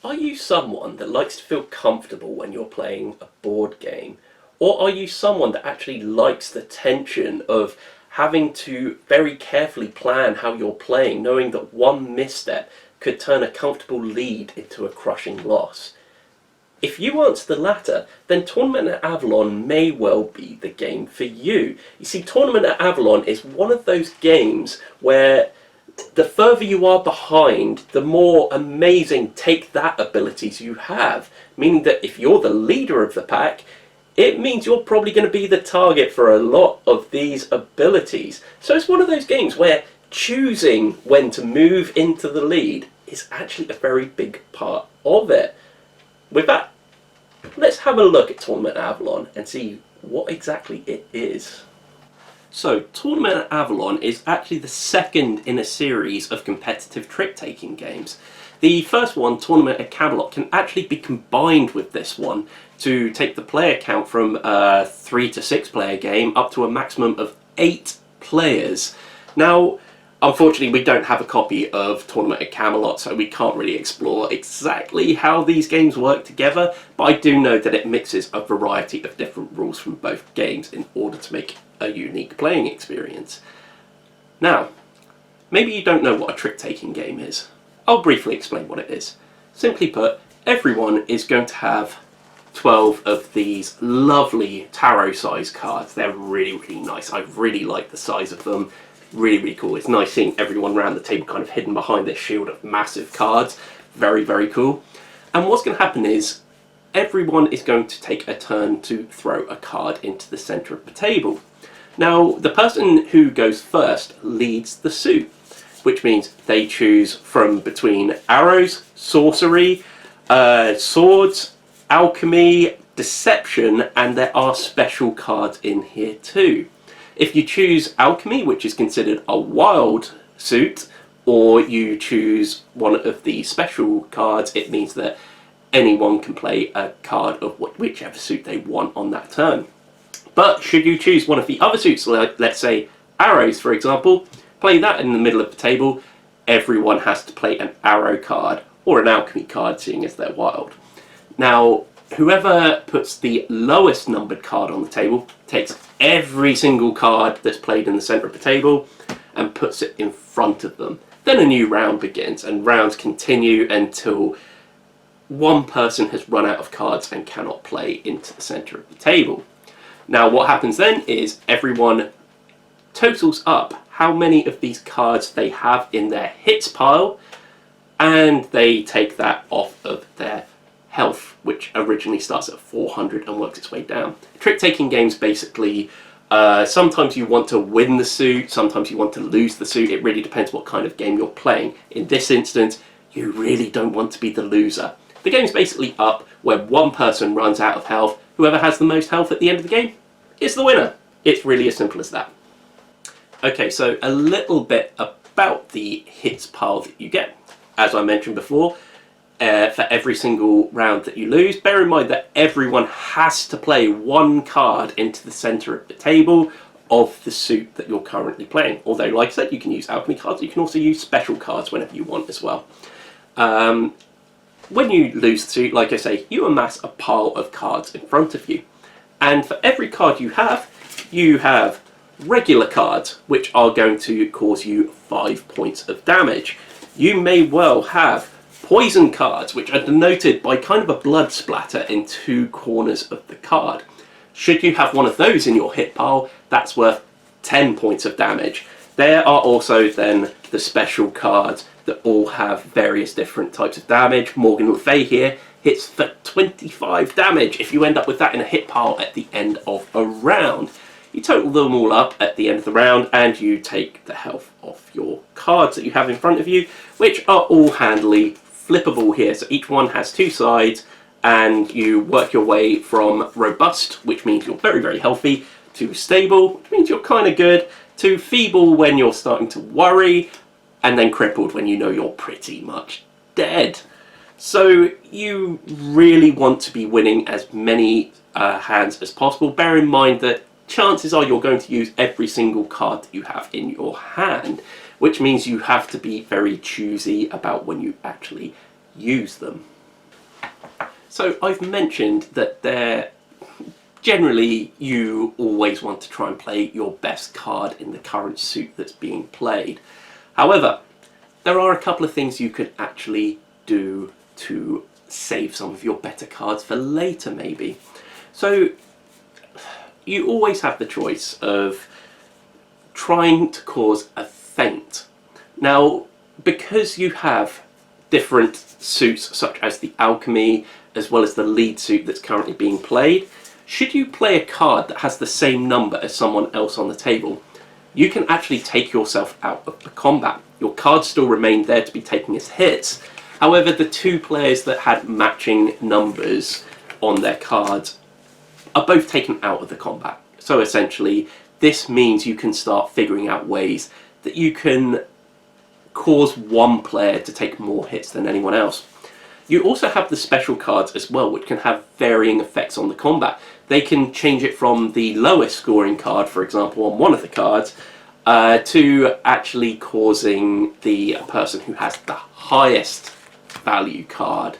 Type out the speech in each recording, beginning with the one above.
Are you someone that likes to feel comfortable when you're playing a board game? Or are you someone that actually likes the tension of having to very carefully plan how you're playing, knowing that one misstep could turn a comfortable lead into a crushing loss? If you answer the latter, then Tournament at Avalon may well be the game for you. You see, Tournament at Avalon is one of those games where the further you are behind, the more amazing take-that abilities you have. Meaning that if you're the leader of the pack, it means you're probably going to be the target for a lot of these abilities. So it's one of those games where choosing when to move into the lead is actually a very big part of it. With that, let's have a look at Tournament at Avalon and see what exactly it is. So, Tournament at Avalon is actually the second in a series of competitive trick-taking games. The first one, Tournament at Camelot, can actually be combined with this one to take the player count from a 3 to 6 player game up to a maximum of 8 players. Now, unfortunately, we don't have a copy of Tournament at Camelot, so we can't really explore exactly how these games work together, but I do know that it mixes a variety of different rules from both games in order to make a unique playing experience. Now, maybe you don't know what a trick-taking game is. I'll briefly explain what it is. Simply put, everyone is going to have 12 of these lovely tarot-sized cards. They're really, really nice. I really like the size of them. Really, really cool. It's nice seeing everyone around the table kind of hidden behind this shield of massive cards. Very, very cool. And what's going to happen is everyone is going to take a turn to throw a card into the centre of the table. Now, the person who goes first leads the suit, which means they choose from between arrows, sorcery, swords, alchemy, deception, and there are special cards in here too. If you choose alchemy, which is considered a wild suit, or you choose one of the special cards, it means that anyone can play a card of whichever suit they want on that turn. But should you choose one of the other suits, like let's say arrows for example, play that in the middle of the table, everyone has to play an arrow card or an alchemy card, seeing as they're wild. Now, whoever puts the lowest numbered card on the table takes every single card that's played in the centre of the table and puts it in front of them. Then a new round begins, and rounds continue until one person has run out of cards and cannot play into the centre of the table. Now what happens then is everyone totals up how many of these cards they have in their hits pile, and they take that off of their health, which originally starts at 400 and works its way down. Trick-taking games basically, sometimes you want to win the suit, sometimes you want to lose the suit. It really depends what kind of game you're playing. In this instance, you really don't want to be the loser. The game's basically up where one person runs out of health. Whoever has the most health at the end of the game is the winner. It's really as simple as that. Okay, so a little bit about the hits pile that you get. As I mentioned before, for every single round that you lose, bear in mind that everyone has to play one card into the centre of the table of the suit that you're currently playing. Although, like I said, you can use alchemy cards, you can also use special cards whenever you want as well. When you lose the suit, like I say, you amass a pile of cards in front of you. And for every card you have regular cards, which are going to cause you 5 points of damage. You may well have poison cards, which are denoted by kind of a blood splatter in 2 corners of the card. Should you have one of those in your hit pile, that's worth 10 points of damage. There are also then the special cards that all have various different types of damage. Morgan Le Fay here hits for 25 damage if you end up with that in a hit pile at the end of a round. You total them all up at the end of the round and you take the health off your cards that you have in front of you, which are all handily flippable here. So each one has 2 sides and you work your way from robust, which means you're very, very healthy, to stable, which means you're kind of good, to feeble when you're starting to worry, and then crippled when you know you're pretty much dead. So you really want to be winning as many hands as possible. Bear in mind that chances are you're going to use every single card that you have in your hand, which means you have to be very choosy about when you actually use them. So I've mentioned that generally you always want to try and play your best card in the current suit that's being played. However, there are a couple of things you could actually do to save some of your better cards for later maybe. So you always have the choice of trying to cause a feint. Now, because you have different suits such as the alchemy as well as the lead suit that's currently being played, should you play a card that has the same number as someone else on the table, you can actually take yourself out of the combat. Your cards still remain there to be taken as hits. However, the two players that had matching numbers on their cards are both taken out of the combat. So essentially, this means you can start figuring out ways that you can cause one player to take more hits than anyone else. You also have the special cards as well, which can have varying effects on the combat. They can change it from the lowest scoring card, for example, on one of the cards, to actually causing the person who has the highest value card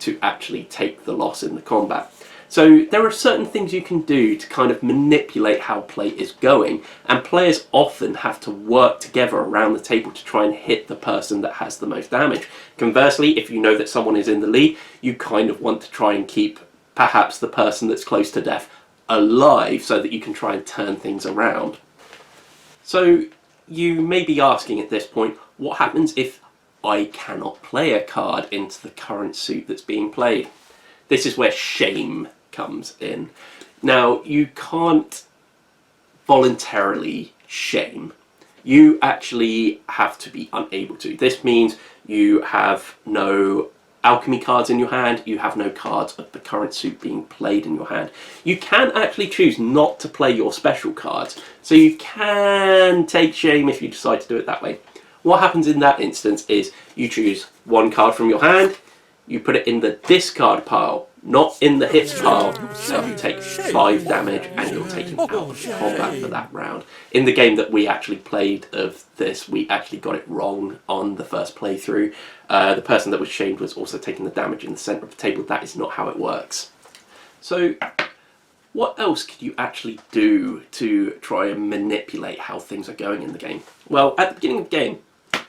to actually take the loss in the combat. So there are certain things you can do to kind of manipulate how play is going, and players often have to work together around the table to try and hit the person that has the most damage. Conversely, if you know that someone is in the lead, you kind of want to try and keep perhaps the person that's close to death alive so that you can try and turn things around. So you may be asking at this point, what happens if I cannot play a card into the current suit that's being played? This is where shame comes in. Now, you can't voluntarily shame. You actually have to be unable to. This means you have no alchemy cards in your hand, you have no cards of the current suit being played in your hand. You can actually choose not to play your special cards, so you can take shame if you decide to do it that way. What happens in that instance is you choose one card from your hand, you put it in the discard pile, not in the hits pile, so you take 5 damage and you're taken out of the combat for that round. In the game that we actually played of this, we actually got it wrong on the first playthrough. The person that was shamed was also taking the damage in the centre of the table. That is not how it works. So what else could you actually do to try and manipulate how things are going in the game? Well, at the beginning of the game,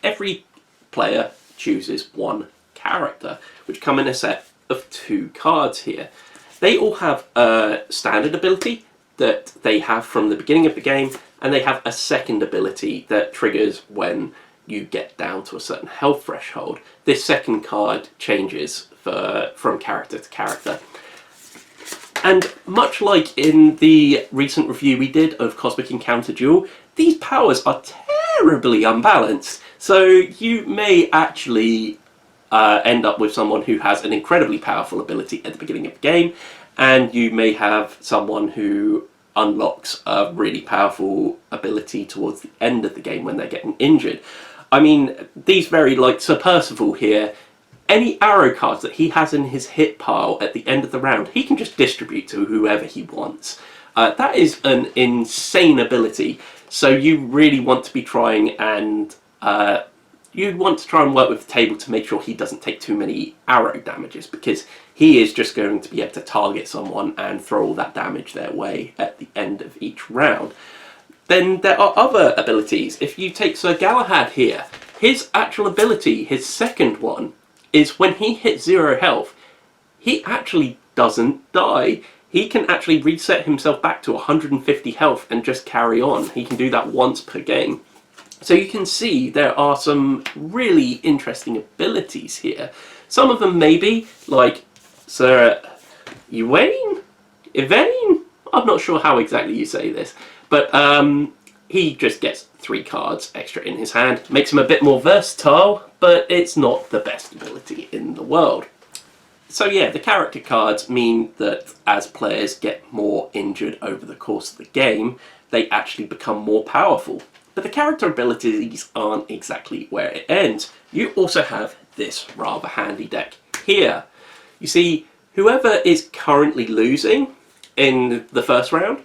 every player chooses one character, which come in a set of 2 cards here. They all have a standard ability that they have from the beginning of the game, and they have a second ability that triggers when you get down to a certain health threshold. This second card changes from character to character. And much like in the recent review we did of Cosmic Encounter Duel, these powers are terribly unbalanced. So you may actually end up with someone who has an incredibly powerful ability at the beginning of the game, and you may have someone who unlocks a really powerful ability towards the end of the game when they're getting injured. I mean, these vary. Like Sir Percival here, any arrow cards that he has in his hit pile at the end of the round, he can just distribute to whoever he wants. That is an insane ability, so you really want to be trying and you'd want to try and work with the table to make sure he doesn't take too many arrow damages, because he is just going to be able to target someone and throw all that damage their way at the end of each round. Then there are other abilities. If you take Sir Galahad here, his actual ability, his second one, is when he hits 0 health, he actually doesn't die. He can actually reset himself back to 150 health and just carry on. He can do that once per game. So you can see there are some really interesting abilities here. Some of them may be like Sir Yvain? I'm not sure how exactly you say this, but he just gets 3 cards extra in his hand. Makes him a bit more versatile, but it's not the best ability in the world. So yeah, the character cards mean that as players get more injured over the course of the game, they actually become more powerful. But the character abilities aren't exactly where it ends. You also have this rather handy deck here. You see, whoever is currently losing in the first round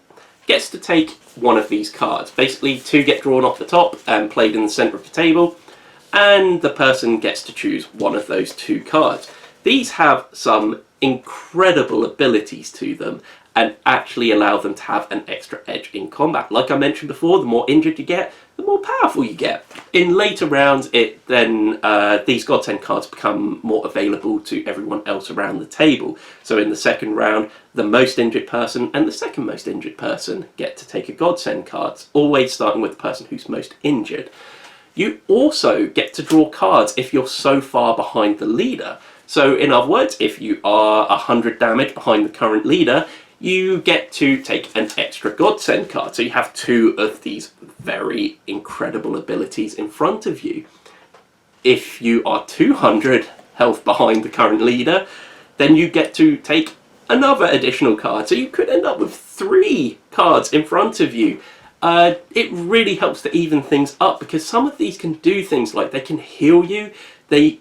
gets to take one of these cards. Basically, 2 get drawn off the top and played in the centre of the table, and the person gets to choose one of those 2 cards. These have some incredible abilities to them and actually allow them to have an extra edge in combat. Like I mentioned before, the more injured you get, the more powerful you get. In later rounds, these godsend cards become more available to everyone else around the table. So in the second round, the most injured person and the second most injured person get to take a godsend card, always starting with the person who's most injured. You also get to draw cards if you're so far behind the leader. So in other words, if you are 100 damage behind the current leader, you get to take an extra godsend card. So you have two of these very incredible abilities in front of you. If you are 200 health behind the current leader, then you get to take another additional card. So you could end up with 3 cards in front of you. It really helps to even things up, because some of these can do things like they can heal you, they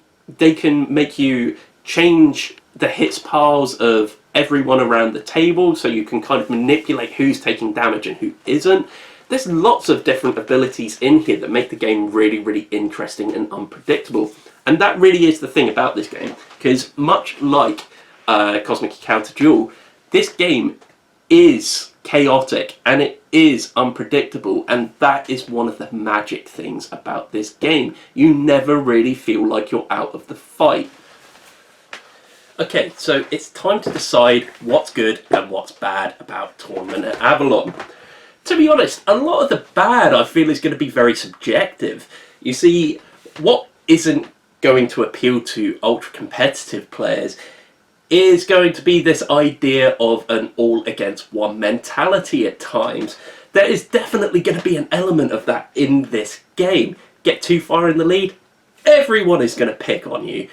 can make you change the hits piles of everyone around the table, so you can kind of manipulate who's taking damage and who isn't. There's lots of different abilities in here that make the game really, really interesting and unpredictable. And that really is the thing about this game, because much like Cosmic Encounter Duel, this game is chaotic and it is unpredictable, and that is one of the magic things about this game. You never really feel like you're out of the fight. Okay, so it's time to decide what's good and what's bad about Tournament at Avalon. To be honest, a lot of the bad I feel is going to be very subjective. You see, what isn't going to appeal to ultra competitive players is going to be this idea of an all against one mentality at times. There is definitely going to be an element of that in this game. Get too far in the lead, everyone is going to pick on you.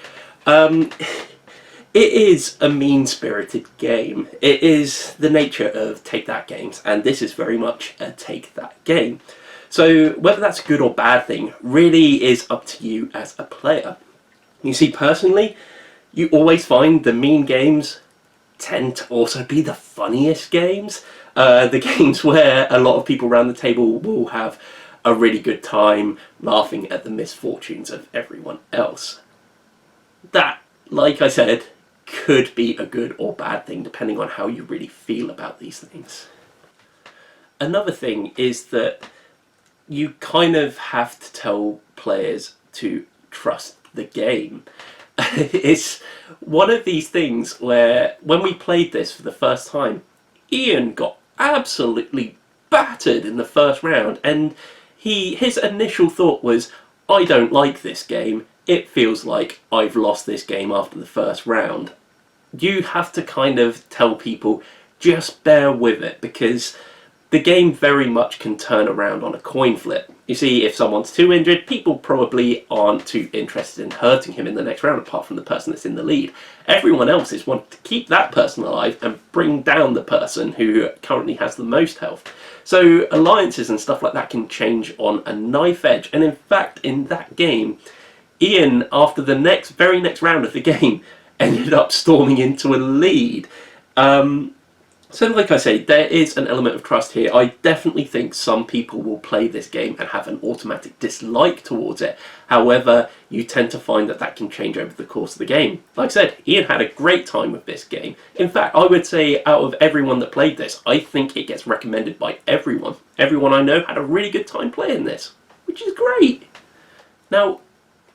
It is a mean-spirited game. It is the nature of take-that games, and this is very much a take-that game. So whether that's a good or bad thing really is up to you as a player. You see, personally, you always find the mean games tend to also be the funniest games. The games where a lot of people around the table will have a really good time laughing at the misfortunes of everyone else. That, like I said, could be a good or bad thing depending on how you really feel about these things. Another thing is that you kind of have to tell players to trust the game. It's one of these things where when we played this for the first time, Ian got absolutely battered in the first round, and his initial thought was, I don't like this game. It feels like I've lost this game after the first round. You have to kind of tell people, just bear with it, because the game very much can turn around on a coin flip. You see, if someone's too injured, people probably aren't too interested in hurting him in the next round, apart from the person that's in the lead. Everyone else is wanting to keep that person alive and bring down the person who currently has the most health. So alliances and stuff like that can change on a knife edge. And in fact, in that game, Ian, after the very next round of the game, ended up storming into a lead. So like I say, there is an element of trust here. I definitely think some people will play this game and have an automatic dislike towards it. However, you tend to find that that can change over the course of the game. Like I said, Ian had a great time with this game. In fact, I would say out of everyone that played this, I think it gets recommended by everyone. Everyone I know had a really good time playing this, which is great. Now,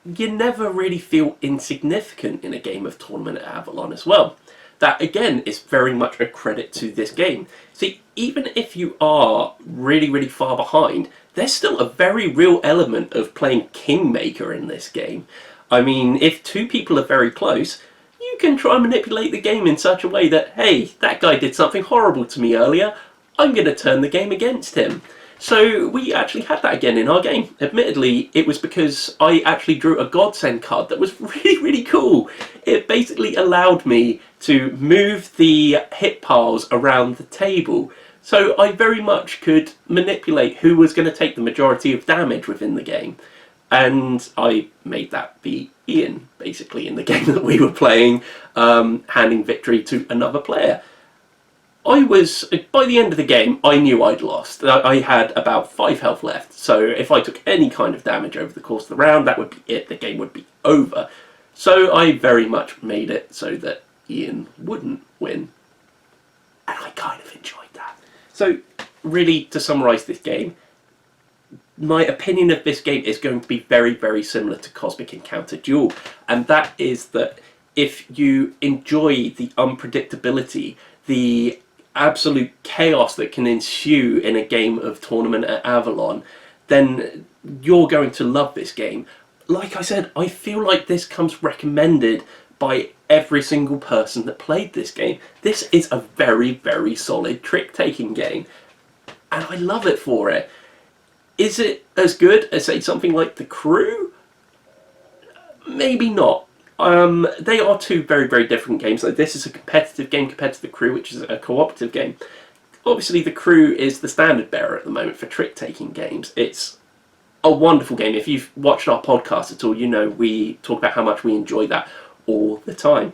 you never really feel insignificant in a game of Tournament at Avalon as well. That, again, is very much a credit to this game. See, even if you are really, really far behind, there's still a very real element of playing Kingmaker in this game. I mean, if two people are very close, you can try and manipulate the game in such a way that, hey, that guy did something horrible to me earlier, I'm going to turn the game against him. So we actually had that again in our game. Admittedly, it was because I actually drew a godsend card that was really, really cool. It basically allowed me to move the hit piles around the table. So I very much could manipulate who was going to take the majority of damage within the game. And I made that be Ian, basically, in the game that we were playing, handing victory to another player. By the end of the game, I knew I'd lost. I had about 5 health left, so if I took any kind of damage over the course of the round, that would be it. The game would be over. So I very much made it so that Ian wouldn't win. And I kind of enjoyed that. So, really, to summarise this game, my opinion of this game is going to be very, very similar to Cosmic Encounter Duel. And that is that if you enjoy the unpredictability, the absolute chaos that can ensue in a game of Tournament at Avalon, then you're going to love this game. Like I said, I feel like this comes recommended by every single person that played this game. This is a very, very solid trick-taking game, and I love it for it. Is it as good as, say, something like The Crew? Maybe not. They are two very, very different games. Like, this is a competitive game compared to The Crew, which is a cooperative game. Obviously, The Crew is the standard bearer at the moment for trick-taking games. It's a wonderful game. If you've watched our podcast at all, you know we talk about how much we enjoy that all the time.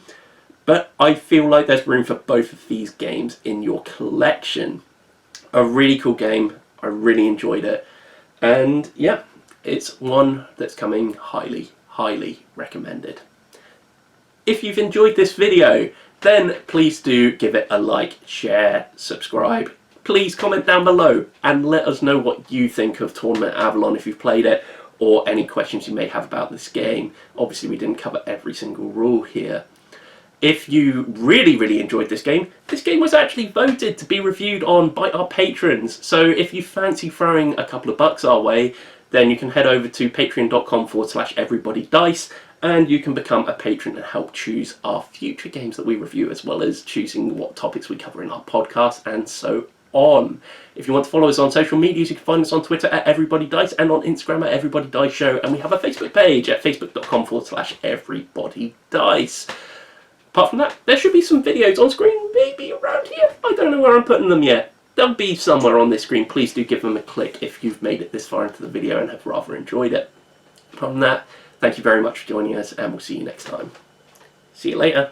But I feel like there's room for both of these games in your collection. A really cool game. I really enjoyed it. And yeah, it's one that's coming highly, highly recommended. If you've enjoyed this video, then please do give it a like, share, subscribe. Please comment down below and let us know what you think of Tournament Avalon if you've played it, or any questions you may have about this game. Obviously, we didn't cover every single rule here. If you really, really enjoyed this game was actually voted to be reviewed on by our patrons. So if you fancy throwing a couple of bucks our way, then you can head over to patreon.com/everybodydice and you can become a patron and help choose our future games that we review, as well as choosing what topics we cover in our podcast and so on. If you want to follow us on social medias, you can find us on Twitter at EverybodyDice and on Instagram at EverybodyDiceShow, and we have a Facebook page at facebook.com/EverybodyDice. Apart from that, there should be some videos on screen, maybe around here. I don't know where I'm putting them yet. They'll be somewhere on this screen. Please do give them a click if you've made it this far into the video and have rather enjoyed it. Apart from that, thank you very much for joining us, and we'll see you next time. See you later.